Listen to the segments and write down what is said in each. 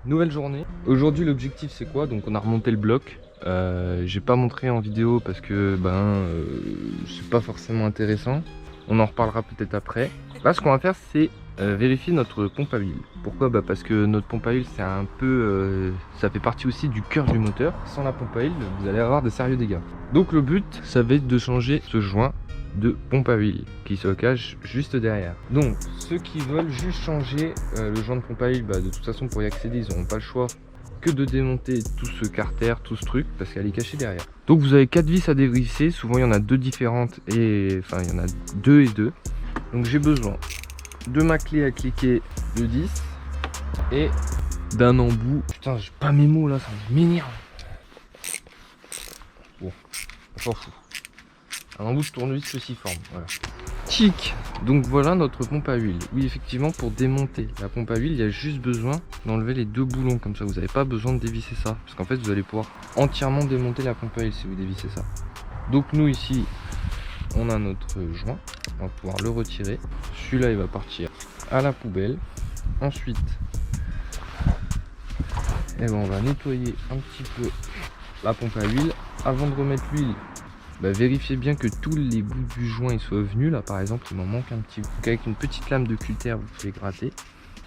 Nouvelle journée. Aujourd'hui l'objectif c'est quoi? Donc on a remonté le bloc. J'ai pas montré en vidéo parce que c'est pas forcément intéressant. On en reparlera peut-être après. Là ce qu'on va faire c'est vérifier notre pompe à huile. Pourquoi? Parce que notre pompe à huile c'est un peu ça fait partie aussi du cœur du moteur. Sans la pompe à huile vous allez avoir de sérieux dégâts. Donc le but ça va être de changer ce joint de pompe à huile qui se cache juste derrière. Donc ceux qui veulent juste changer le joint de pompe à huile, de toute façon pour y accéder ils n'auront pas le choix que de démonter tout ce carter, tout ce truc, parce qu'elle est cachée derrière. Donc vous avez 4 vis à dévisser, souvent il y en a 2 différentes et enfin il y en a 2 et 2. Donc j'ai besoin de ma clé à cliquer de 10 et d'un embout. Putain j'ai pas mes mots là, ça m'énerve. Bon, on s'en fout. Un embout de tournevis cruciforme, voilà. Chic. Donc voilà notre pompe à huile. Oui effectivement pour démonter la pompe à huile il y a juste besoin d'enlever les 2 boulons comme ça. Vous n'avez pas besoin de dévisser ça. Parce qu'en fait vous allez pouvoir entièrement démonter la pompe à huile si vous dévissez ça. Donc nous ici on a notre joint. On va pouvoir le retirer. Celui-là il va partir à la poubelle. Ensuite on va nettoyer un petit peu la pompe à huile. Avant de remettre l'huile, vérifiez bien que tous les bouts du joint ils soient venus. Là par exemple il m'en manque un petit bout. Donc avec une petite lame de cutter vous pouvez gratter.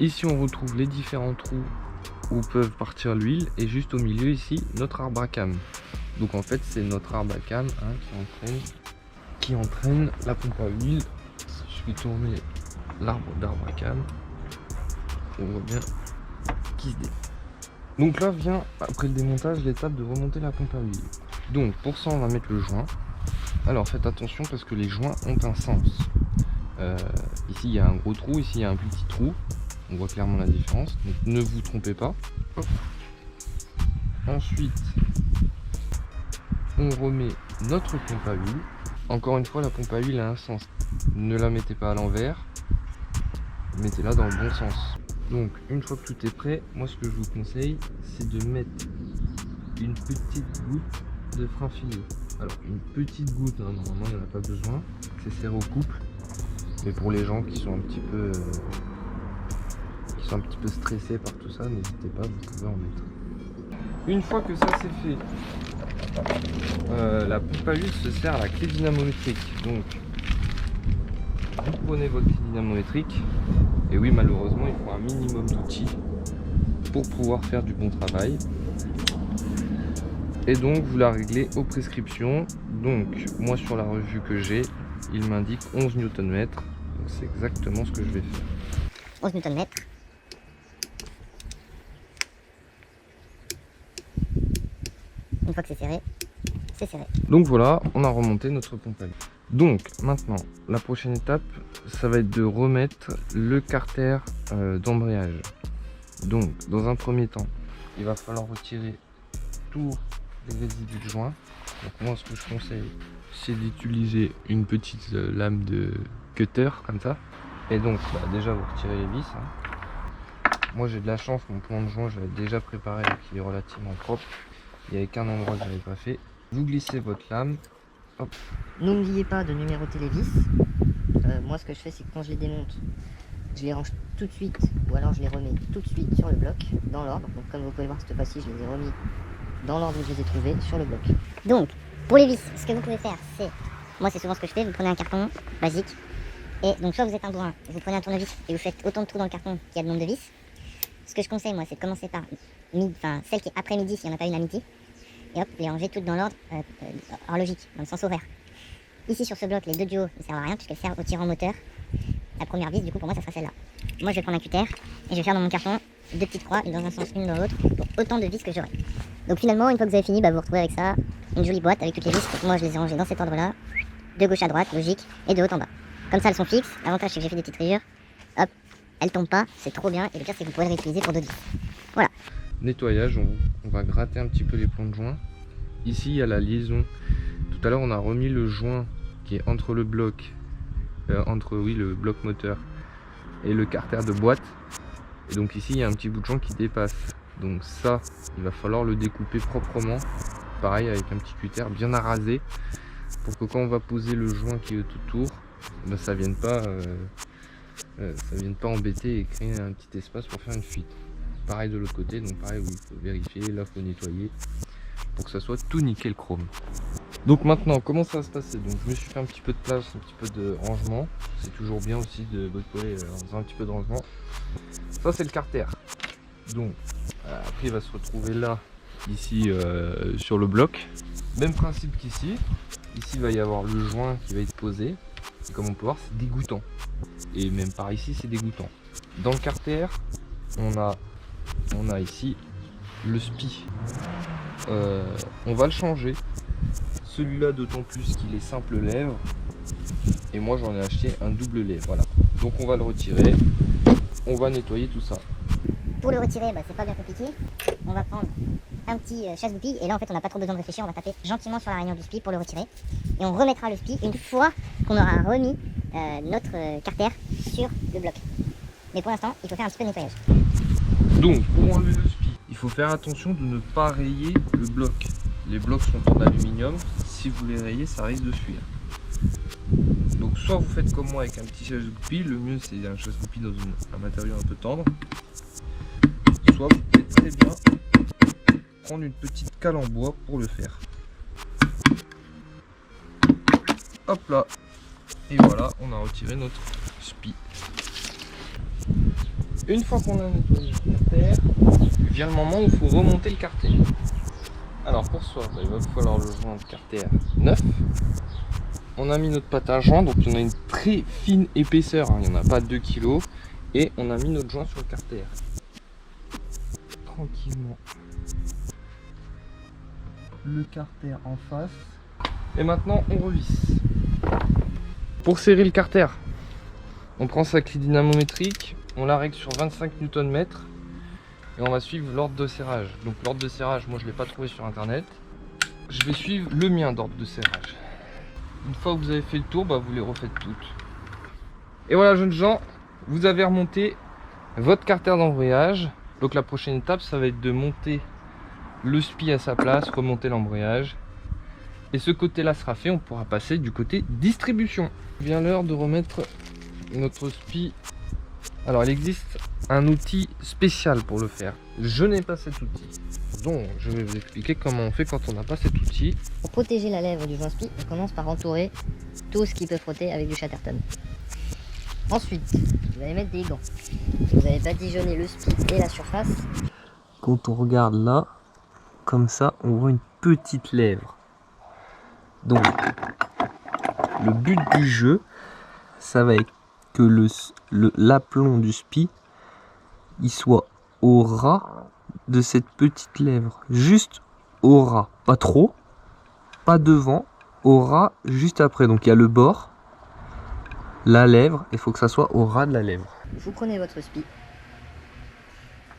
Ici on retrouve les différents trous où peuvent partir l'huile. Et juste au milieu ici notre arbre à cam. Donc en fait c'est notre arbre à cam qui entraîne la pompe à huile. Si je vais tourner l'arbre à cam, on voit bien qu'il se démonte. Donc là vient après le démontage l'étape de remonter la pompe à huile. Donc pour ça on va mettre le joint. Alors faites attention parce que les joints ont un sens. Ici il y a un gros trou, ici il y a un petit trou. On voit clairement la différence. Donc ne vous trompez pas. Hop. Ensuite on remet notre pompe à huile. Encore une fois la pompe à huile a un sens. Ne la mettez pas à l'envers. Mettez-la dans le bon sens. Donc une fois que tout est prêt, moi ce que je vous conseille c'est de mettre une petite goutte de frein filé. Alors une petite goutte, hein, normalement il n'y en a pas besoin, c'est serré au couple, mais pour les gens qui sont un petit peu stressés par tout ça, n'hésitez pas, vous pouvez en mettre. Une fois que ça c'est fait, la pompe à huile se sert à la clé dynamométrique. Donc vous prenez votre clé dynamométrique, et oui malheureusement il faut un minimum d'outils pour pouvoir faire du bon travail. Et donc vous la réglez aux prescriptions. Donc moi sur la revue que j'ai, il m'indique 11 Nm. Donc c'est exactement ce que je vais faire. 11 Nm. Une fois que c'est serré, c'est serré. Donc voilà, on a remonté notre pompe à huile. Donc maintenant, la prochaine étape, ça va être de remettre le carter d'embrayage. Donc dans un premier temps, il va falloir retirer tous les résidus de joint. Donc moi ce que je conseille c'est d'utiliser une petite lame de cutter comme ça. Et donc déjà vous retirez les vis. Moi j'ai de la chance, mon plan de joint je l'avais déjà préparé et qu'il est relativement propre. Il n'y avait qu'un endroit que j'avais pas fait. Vous glissez votre lame. Hop. N'oubliez pas de numéroter les vis. Moi ce que je fais c'est que quand je les démonte, je les range tout de suite ou alors je les remets tout de suite sur le bloc dans l'ordre. Donc comme vous pouvez voir cette fois-ci je les ai remis dans l'ordre où je les ai trouvés sur le bloc. Donc pour les vis, ce que vous pouvez faire c'est, moi c'est souvent ce que je fais, vous prenez un carton basique et donc soit vous êtes un bourrin, vous prenez un tournevis et vous faites autant de trous dans le carton qu'il y a de nombre de vis. Ce que je conseille moi c'est de commencer par celle qui est après midi s'il n'y en a pas une à midi et hop les ranger toutes dans l'ordre horlogique, dans le sens horaire. Ici sur ce bloc les deux duos ne servent à rien puisqu'elles servent au tirant moteur. La première vis du coup pour moi ça sera celle-là. Moi je vais prendre un cutter et je vais faire dans mon carton 2 petites croix, une dans un sens, une dans l'autre, pour autant de vis que j'aurai. Donc finalement une fois que vous avez fini, vous vous retrouvez avec ça, une jolie boîte avec toutes les vis. Donc moi je les ai rangées dans cet ordre là, de gauche à droite, logique, et de haut en bas. Comme ça elles sont fixes, l'avantage c'est que j'ai fait des petites rayures, hop, elles tombent pas, c'est trop bien, et le pire c'est que vous pouvez les réutiliser pour d'autres vis. Voilà. Nettoyage, on va gratter un petit peu les plans de joint. Ici il y a la liaison. Tout à l'heure on a remis le joint qui est entre le bloc, le bloc moteur et le carter de boîte. Et donc ici il y a un petit bout de joint qui dépasse. Donc ça, il va falloir le découper proprement. Pareil avec un petit cutter bien arasé. Pour que quand on va poser le joint qui est tout autour, ça vienne pas embêter et créer un petit espace pour faire une fuite. pareil de l'autre côté, donc pareil, oui, il faut vérifier, là il faut nettoyer pour que ça soit tout nickel chrome. Donc maintenant, comment ça va se passer? Donc je me suis fait un petit peu de place, un petit peu de rangement. C'est toujours bien aussi de bricoler en faisant un petit peu de rangement. Ça c'est le carter. Donc après il va se retrouver là, ici sur le bloc. Même principe qu'ici. Ici il va y avoir le joint qui va être posé. Et comme on peut voir, c'est dégoûtant. Et même par ici c'est dégoûtant. Dans le carter, on a ici le spi. On va le changer. Celui-là d'autant plus qu'il est simple lèvre. Et moi j'en ai acheté un double lèvre. Voilà. Donc on va le retirer. On va nettoyer tout ça. Pour le retirer, c'est pas bien compliqué. On va prendre un petit chasse-goupille. Et là en fait on n'a pas trop besoin de réfléchir. On va taper gentiment sur la rainure du spi pour le retirer. Et on remettra le spi une fois qu'on aura remis notre carter sur le bloc. Mais pour l'instant il faut faire un petit peu de nettoyage. Donc pour enlever le spi, il faut faire attention de ne pas rayer le bloc. Les blocs sont en aluminium, si vous les rayez ça risque de fuir. Donc soit vous faites comme moi avec un petit chasse-goupille, le mieux c'est un chasse-goupille dans un matériau un peu tendre. Soit vous pouvez très bien prendre une petite cale en bois pour le faire. Hop là, et voilà, on a retiré notre spi. Une fois qu'on a nettoyé le carter, vient le moment où il faut remonter le carter. Alors pour ça, il va falloir le joint de carter neuf. On a mis notre pâte à joint, donc on a une très fine épaisseur, il n'y en a pas 2 kg. Et on a mis notre joint sur le carter. Tranquillement. Le carter en face. Et maintenant on revisse. Pour serrer le carter, on prend sa clé dynamométrique, on la règle sur 25 Nm. Et on va suivre l'ordre de serrage. Donc l'ordre de serrage, moi je ne l'ai pas trouvé sur internet. Je vais suivre le mien d'ordre de serrage. Une fois que vous avez fait le tour, vous les refaites toutes. Et voilà jeunes gens, vous avez remonté votre carter d'embrayage. Donc la prochaine étape, ça va être de monter le spi à sa place, remonter l'embrayage. Et ce côté-là sera fait, on pourra passer du côté distribution. Il vient l'heure de remettre notre spi. Alors il existe un outil spécial pour le faire. Je n'ai pas cet outil. Donc je vais vous expliquer comment on fait quand on n'a pas cet outil. Pour protéger la lèvre du joint spi, on commence par entourer tout ce qui peut frotter avec du Chatterton. Ensuite, vous allez mettre des gants. Vous allez badigeonner le spi et la surface. Quand on regarde là, comme ça, on voit une petite lèvre. Donc, le but du jeu, ça va être que l'aplomb du spi, il soit au ras de cette petite lèvre. Juste au ras. Pas trop, pas devant, au ras juste après. Donc il y a le bord, la lèvre, il faut que ça soit au ras de la lèvre. Vous prenez votre spi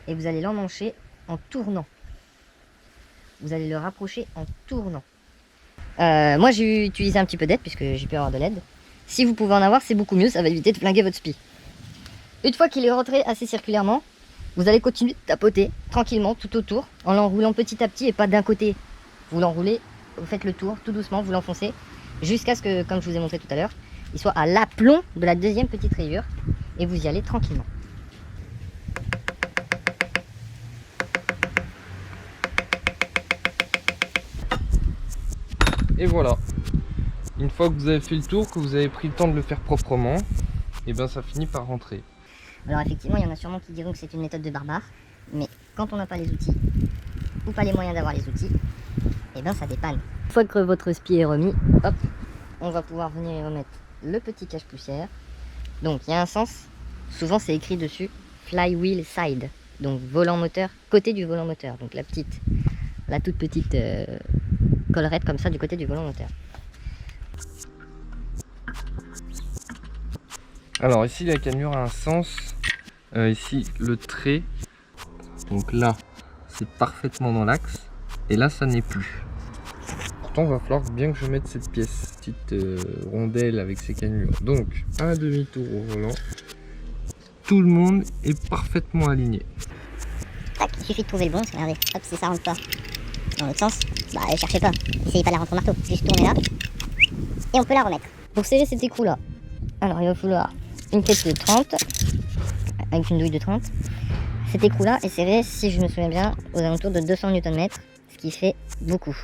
et vous allez l'emmancher en tournant. Vous allez le rapprocher en tournant. Moi j'ai utilisé un petit peu d'aide puisque j'ai pu avoir de l'aide. Si vous pouvez en avoir, c'est beaucoup mieux, ça va éviter de flinguer votre spi. Une fois qu'il est rentré assez circulairement, vous allez continuer de tapoter tranquillement tout autour en l'enroulant petit à petit et pas d'un côté. Vous l'enroulez, vous faites le tour tout doucement, vous l'enfoncez jusqu'à ce que, comme je vous ai montré tout à l'heure, il soit à l'aplomb de la deuxième petite rayure et vous y allez tranquillement. Et voilà. Une fois que vous avez fait le tour, que vous avez pris le temps de le faire proprement, et bien ça finit par rentrer. Alors effectivement, il y en a sûrement qui diront que c'est une méthode de barbare, mais quand on n'a pas les outils, ou pas les moyens d'avoir les outils, et bien ça dépanne. Une fois que votre spi est remis, hop, on va pouvoir venir y remettre le petit cache-poussière. Donc il y a un sens, souvent c'est écrit dessus, flywheel side, donc volant moteur, côté du volant moteur, donc la toute petite collerette comme ça du côté du volant moteur. Alors ici la cannelure a un sens, ici le trait, donc là c'est parfaitement dans l'axe, et là ça n'est plus. Pourtant il va falloir bien que je mette cette pièce, petite rondelle avec ses cannelures. Donc un demi-tour au volant, tout le monde est parfaitement aligné. Tac, il suffit de trouver le bon, regardez, hop, si ça rentre pas dans l'autre sens, cherchez pas, essayez pas de la rentrer au marteau, juste tournez là, et on peut la remettre. Pour serrer cet écrou là, alors il va falloir une tête de 30, avec une douille de 30, Cet écrou-là est serré, si je me souviens bien, aux alentours de 200 Nm, ce qui fait beaucoup.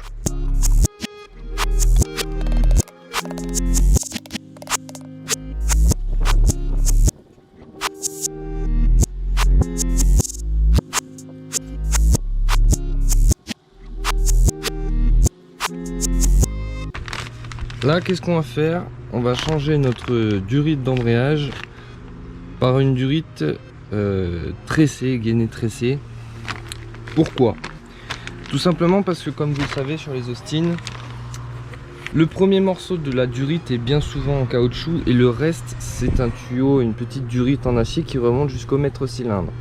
Là, qu'est-ce qu'on va faire? On va changer notre durite d'embrayage par une durite tressée, gainée tressée. Pourquoi? Tout simplement parce que, comme vous le savez, sur les Austin, le premier morceau de la durite est bien souvent en caoutchouc et le reste, c'est un tuyau, une petite durite en acier qui remonte jusqu'au mètre cylindre.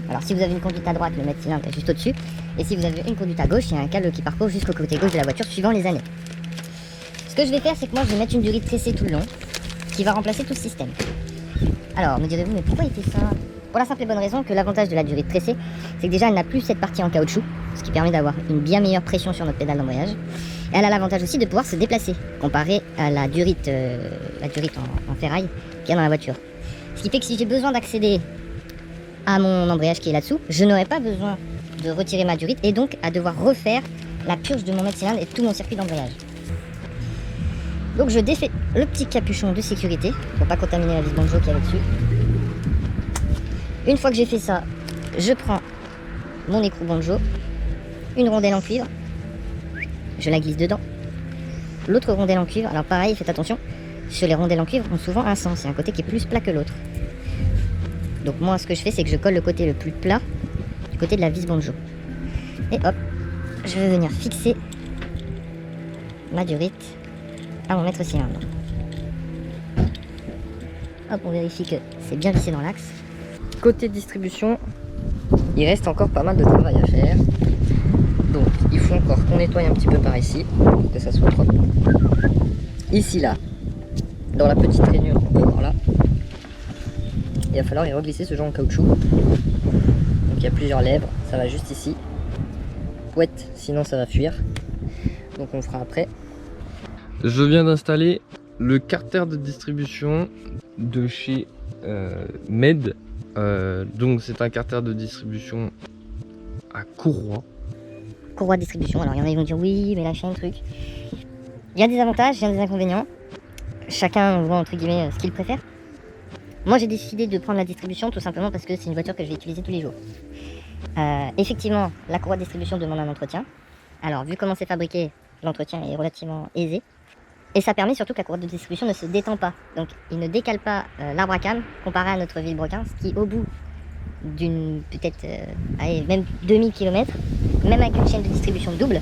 Alors si vous avez une conduite à droite, le mètre cylindre est juste au-dessus. Et si vous avez une conduite à gauche, il y a un câble qui parcourt jusqu'au côté gauche de la voiture suivant les années. Ce que je vais faire, c'est que moi je vais mettre une durite tressée tout le long qui va remplacer tout le système. Alors me direz-vous, mais pourquoi il fait ça? Pour la simple et bonne raison que l'avantage de la durite tressée, c'est que déjà elle n'a plus cette partie en caoutchouc, ce qui permet d'avoir une bien meilleure pression sur notre pédale d'embrayage. Et elle a l'avantage aussi de pouvoir se déplacer, comparé à la durite en ferraille qu'il y a dans la voiture. Ce qui fait que si j'ai besoin d'accéder à mon embrayage qui est là-dessous, je n'aurai pas besoin de retirer ma durite et donc à devoir refaire la purge de mon mètre cylindre et tout mon circuit d'embrayage. Donc je défais le petit capuchon de sécurité pour pas contaminer la vis banjo qu'il y avait dessus. Une fois que j'ai fait ça, je prends mon écrou banjo, une rondelle en cuivre, je la glisse dedans. L'autre rondelle en cuivre, alors pareil, faites attention, sur les rondelles en cuivre ont souvent un sens, il y a un côté qui est plus plat que l'autre. Donc moi ce que je fais, c'est que je colle le côté le plus plat du côté de la vis banjo. Et hop, je vais venir fixer ma durite à mon mètre cylindre. Hop, on vérifie que c'est bien vissé dans l'axe. Côté distribution, il reste encore pas mal de travail à faire. Donc il faut encore qu'on nettoie un petit peu par ici, pour que ça soit propre. Ici là, dans la petite rainure qu'on peut voir là, il va falloir y reglisser ce genre en caoutchouc. Donc il y a plusieurs lèvres, ça va juste ici. Pouette, sinon ça va fuir. Donc on le fera après. Je viens d'installer le carter de distribution de chez Med. Donc c'est un carter de distribution à courroie. Courroie de distribution, alors il y en a qui vont dire oui mais la chaîne truc. Il y a des avantages, il y a des inconvénients. Chacun voit entre guillemets ce qu'il préfère. Moi j'ai décidé de prendre la distribution tout simplement parce que c'est une voiture que je vais utiliser tous les jours. Effectivement la courroie de distribution demande un entretien. Alors vu comment c'est fabriqué, l'entretien est relativement aisé. Et ça permet surtout que la courroie de distribution ne se détend pas. Donc il ne décale pas l'arbre à cam comparé à notre vilebrequin, ce qui au bout d'une peut-être même 2000 km, même avec une chaîne de distribution double,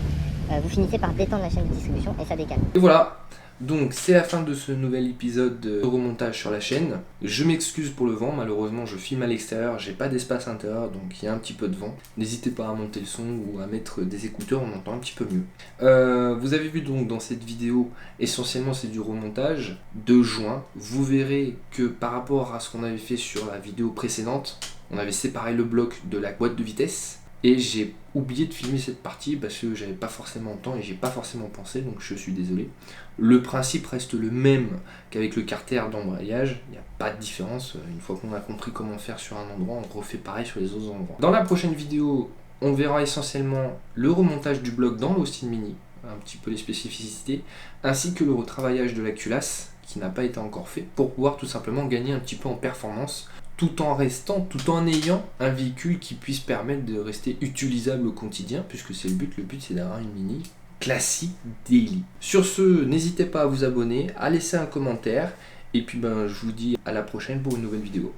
vous finissez par détendre la chaîne de distribution et ça décale. Et voilà, donc c'est la fin de ce nouvel épisode de remontage sur la chaîne. Je m'excuse pour le vent, malheureusement je filme à l'extérieur, j'ai pas d'espace intérieur donc il y a un petit peu de vent. N'hésitez pas à monter le son ou à mettre des écouteurs, on entend un petit peu mieux. Vous avez vu donc dans cette vidéo, essentiellement c'est du remontage de joint. Vous verrez que par rapport à ce qu'on avait fait sur la vidéo précédente, on avait séparé le bloc de la boîte de vitesse. Et j'ai oublié de filmer cette partie parce que j'avais pas forcément le temps et j'ai pas forcément pensé, donc je suis désolé. Le principe reste le même qu'avec le carter d'embrayage, il n'y a pas de différence. Une fois qu'on a compris comment faire sur un endroit, on refait pareil sur les autres endroits. Dans la prochaine vidéo, on verra essentiellement le remontage du bloc dans l'Austin Mini, un petit peu les spécificités, ainsi que le retravaillage de la culasse qui n'a pas été encore fait, pour pouvoir tout simplement gagner un petit peu en performance, tout en ayant un véhicule qui puisse permettre de rester utilisable au quotidien, puisque c'est le but c'est d'avoir une Mini classique daily. Sur ce, n'hésitez pas à vous abonner, à laisser un commentaire, et puis je vous dis à la prochaine pour une nouvelle vidéo.